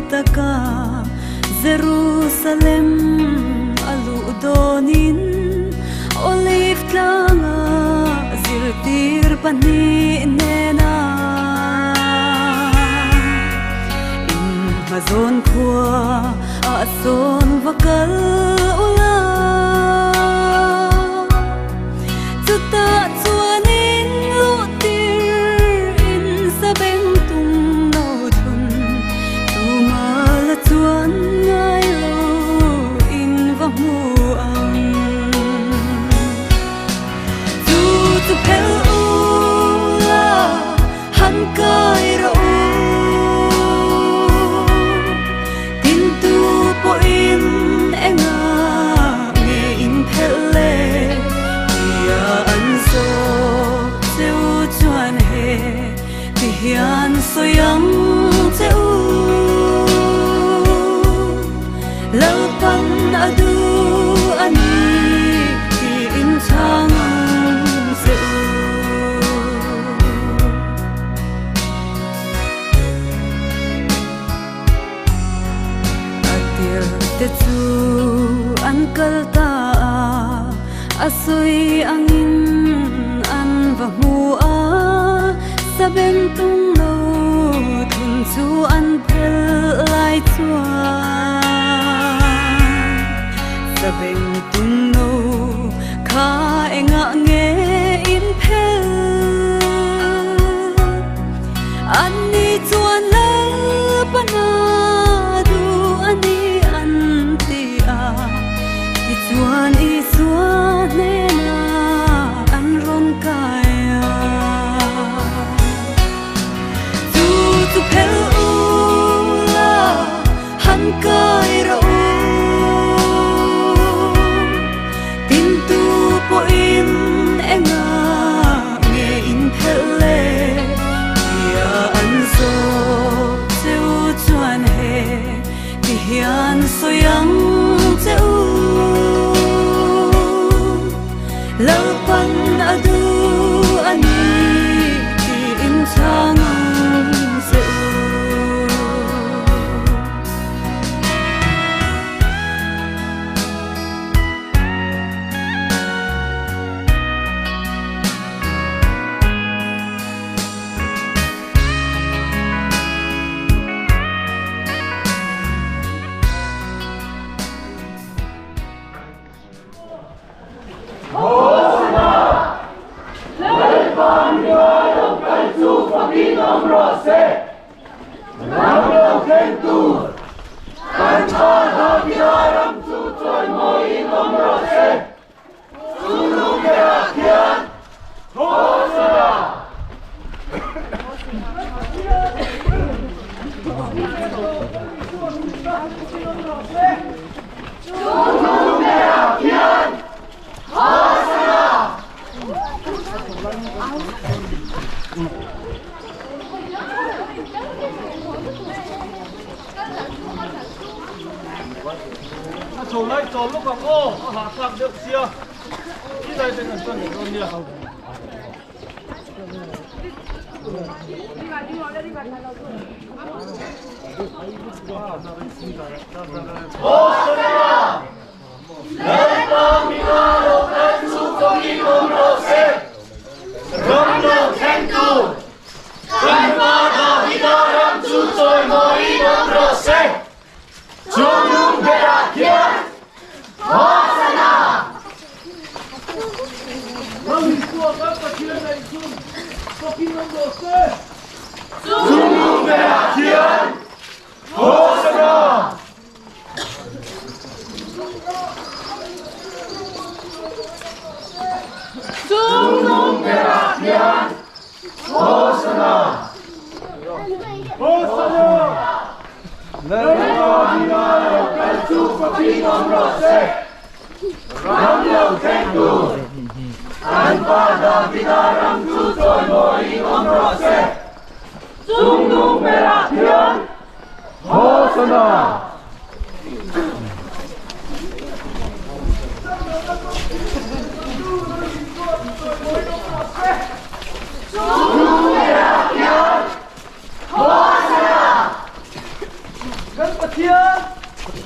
taka Jerusalem alu donin olive tlanga zirtir pani nena in mazon khua a son vakal ula chuta chuanin lutir in sabeng tung no thun tumala chuan ngai lo in vamu ang tu pel ula han kai ro tin tu po in enga nge in phele ya an so cheu chuan he ti hian so yang cheu lo pan adu ani ti in chang cheu atir te chu an kal ta asoi angin an va mu a saben tung no thun chu an phel lai chuan saben tung no kha enga nge in phel ani chuan la pana du ani an ti a ti chuan I suan nena an ron kaya tu pel ula han kai ro tin tu po in enga nge in phele ya an so cheu chuan he ti hian so yang cheu lo pan adu ani ti in chang cheu chỗ này chỗ lúc mà cô hạ lạc được xia đi đây bên gần tuần con nhiều Hosanna, lên con mi na lô lên su con đi con rô se, rong lô khen tu, khen ba da vida ram su trôi môi con rô se, chung lung về à kia, Hosanna. Lal Isua các bạn kia này chung, có kinh con rô se, chung lung về à kia, Hosanna. Chung lung về à kia, Hosanna. Hosanna. Lên con đi nào, cái chú có kinh con rô se, ram lô khen tu. Anh ba da vida ram chu trôi môi con rô se, chung lung về à kia, Hosanna. Chung lung về à kia, Hosanna. Kan patian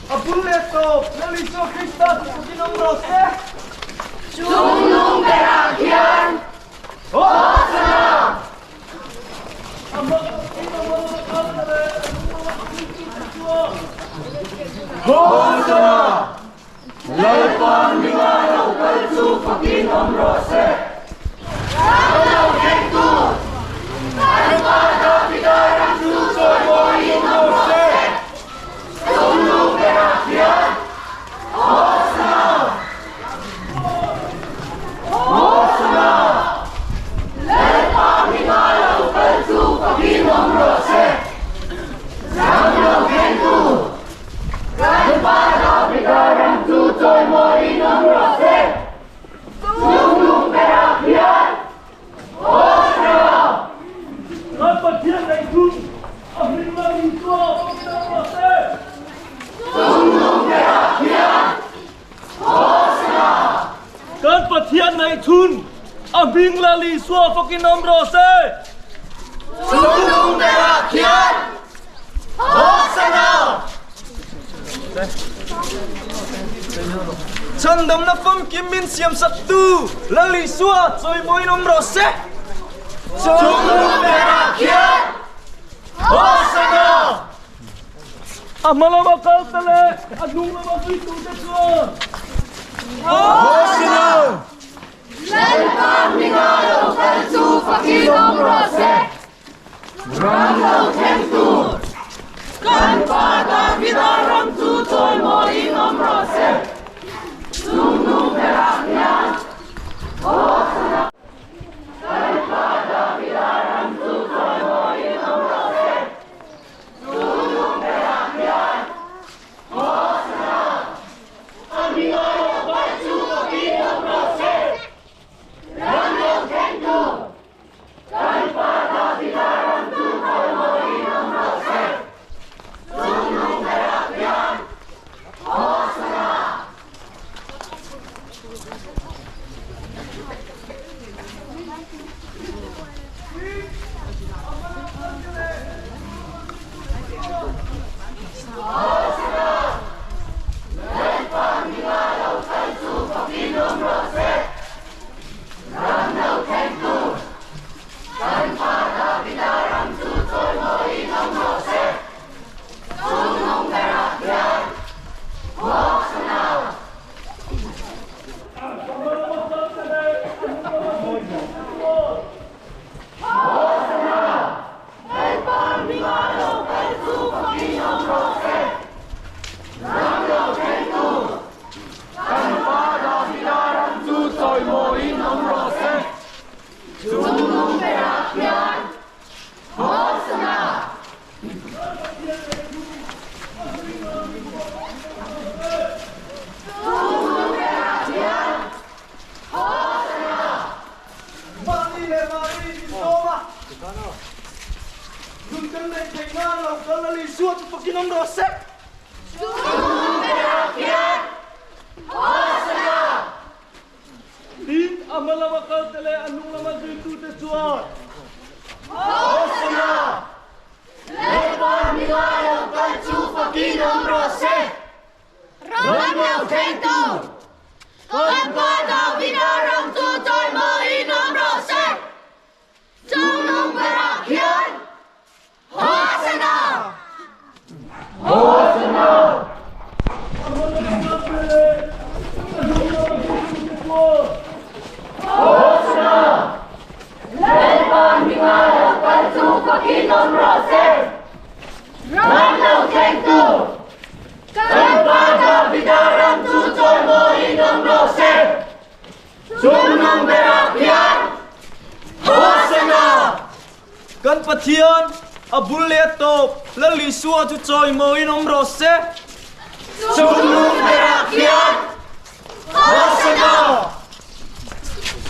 abuleto Lal Isua Kristus Paginoong Rose. Sunong Berakian. Hosana! Hosana! Lalpan mingaraw kalsu Paginoong Rose. Ramlaw Kengku. Kalpada Bidarang Susoy mo Inong Rose. Sunong Berakian. Hosana! Hosana! Lalpan mingaraw kalsu Paginoong Rose. Ramlaw Kengku. Kalpada Bidarang Susoy mo Inong Rose. Sunong Berakian. Kan patian na itun aming Lal Isua Paginoong Rose. Sunong Berakian. Kan patian na itun aming Lal Isua Paginoong Rose. Sunong Berakian. Hosana! Sandam na pam kimin siyam sabtu Lal Isua Soy mo Inong Rose. Sunong Berakian. Hosana! Amalama kaltale anong naman ito dito. Hosana! Lalpan mingaraw kalsu Paginoong Rose. Ramlaw Kengku. Kalpada Bidarang Susoy mo Inong Rose. Sunong Berakian. Kalpada Bidarang Susoy mo Inong Rose. Sunong Berakian. Amingaraw kalsu Paginoong Rose. Ramlaw Kengku. Kalpada Bidarang Susoy mo Inong Rose. Sunong Berakian. Lalpan mingaraw kalsu Paginoong Rose. Ramlaw Kengku. Kalpada Bidarang Susoy mo Inong Rose. Sunong Berakian. Lalpan mingaraw kalsu Paginoong Rose. Ramlaw Kengku. Kalpada Bidarang Susoy mo Inong Rose. Sunong Berakian. Hosana. Sunong Berakian. Mari Isoma. Dunkan na tingalaw Lal Isua Paginoong Rose. Sunong Berakian. Hosana. Din amalama kaltale anong naman ito dito. Hosana. Lalpan mingaraw kalsu Paginoong Rose. Ramlaw Kengku. Kalpada Bidarang Susoy mo Inong Rose. Sunong Berakian. Hosana. Hosana! Hosana! Lalpan mingaraw kalsu Paginoong Rose. Ramlaw Kengku. Kalpada Bidarang Susoy mo Inong Rose. Sunong Berakian. Hosana! Kan patian abuleto Lal Isua Soy mo Inong Rose. Sunong Berakian. Hosana!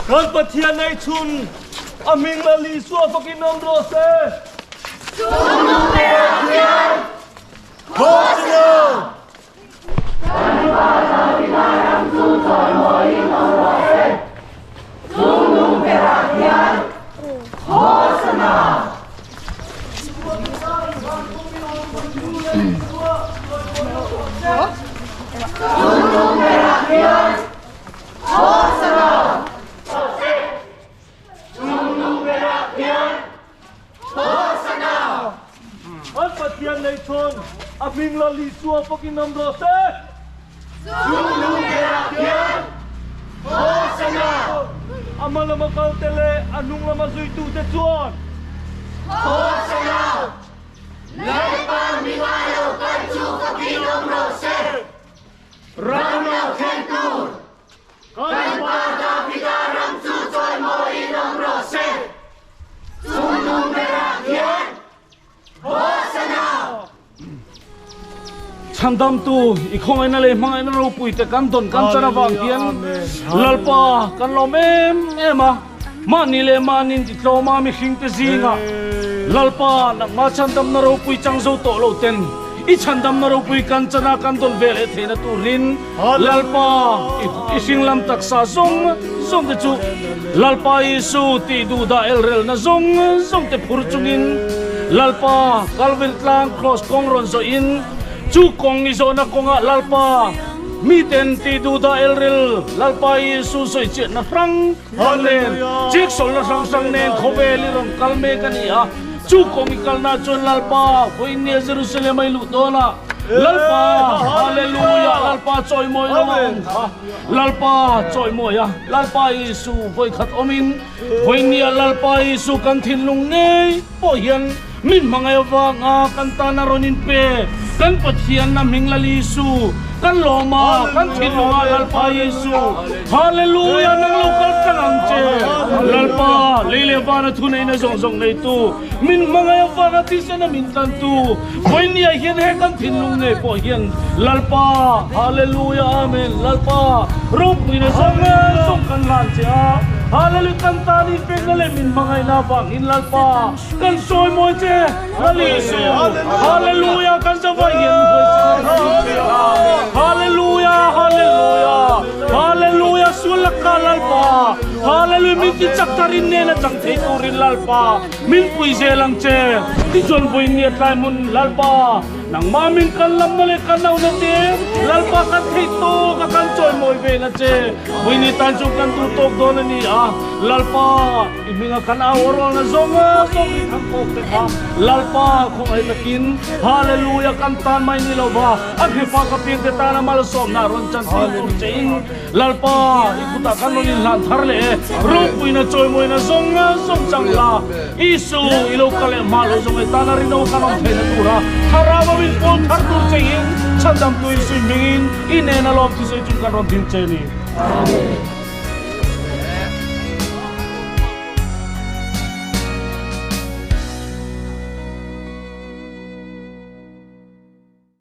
Kan patian na itun aming Lal Isua Paginoong Rose. Sunong Berakian. Hosana! Kalpada Bidarang Susoy mo Inong Rose. Sunong Berakian. Hosana. Gunung berakhir. Hosana. Gunung berakhir. Hosana. Al patian lay thon aming Lal Isua pakinam rose. Gunung berakhir. Hosana. Amal lama kau tele anung lama zui tu te chuan. Hosana. Lepas minggu kaju pakinam rose. Rana kentur. Kan pada bidaram sucoy mo inom rose. Gunung berakhir. Hosana. Chandam tu ikhong ay nalay mga ay ropui te kanton kansana bang kian lalpa kan lomem ema manile manin titlo mami khing te zinga lalpa nak ma chandam na ropui changzo to lo ten I chandam na ropui kansana kanton vele the na turin lalpa ising lam tak sa zong te chu lalpa isu ti du da elrel na zong te purchungin lalpa kalvin tlang cross kongron so in chu kong iso na konga lalpa miten ti duda elril lalpa isu soi che na frang halen chik sol na sang nen khobeli rom kalme kania chu kong ikal na chon lalpa foi ne Jerusalem ai lutona lalpa hallelujah lalpa choi moi long lalpa choi moi ya lalpa isu foi khat omin foi nia lalpa isu kan thin lung nei po hian min mangai wanga kan tana ronin pe kan pathian na ming Lal Isu kan loma kan thinunga lalpa Yesu hallelujah nang lokal tangang che lalpa lele bana thunai na zong nei tu min mangai wanga tisa na min tan tu foi nia hian he kan thinlung nei po hian lalpa hallelujah amen lalpa rup ni na song kan lan che hallelujah kan tani pe ngale min mangai na bang in lalpa kan soy mo che Lal Isu hallelujah kan sabayan hallelujah hallelujah hallelujah sulaka lalpa hallelujah min ti chaktarin ne na chang thei turin lalpa min pui je lang che ti jon boi ni atlai mun lalpa nang mamin kan lam na le kan naw na te lalpa kan thei to ka kan choi moi ve na che boi ni tan chu kan tu tok don ni lalpa ibinga kan aworo na zonga song thang kok te kha lalpa khong ai takin hallelujah kan tan mai ni lo ba ak he pa ka pin te ta na mal som na ron chan ti tur chein lalpa ikuta kan non lan thar le ro pui na choi moi na zonga song chang la isu ilo kale malo zong ai ta na ri no kan on the na tura tharawa win pon thar tur chein chandam tu isu mingin ine na lom tu se chung kan ron din cheni amen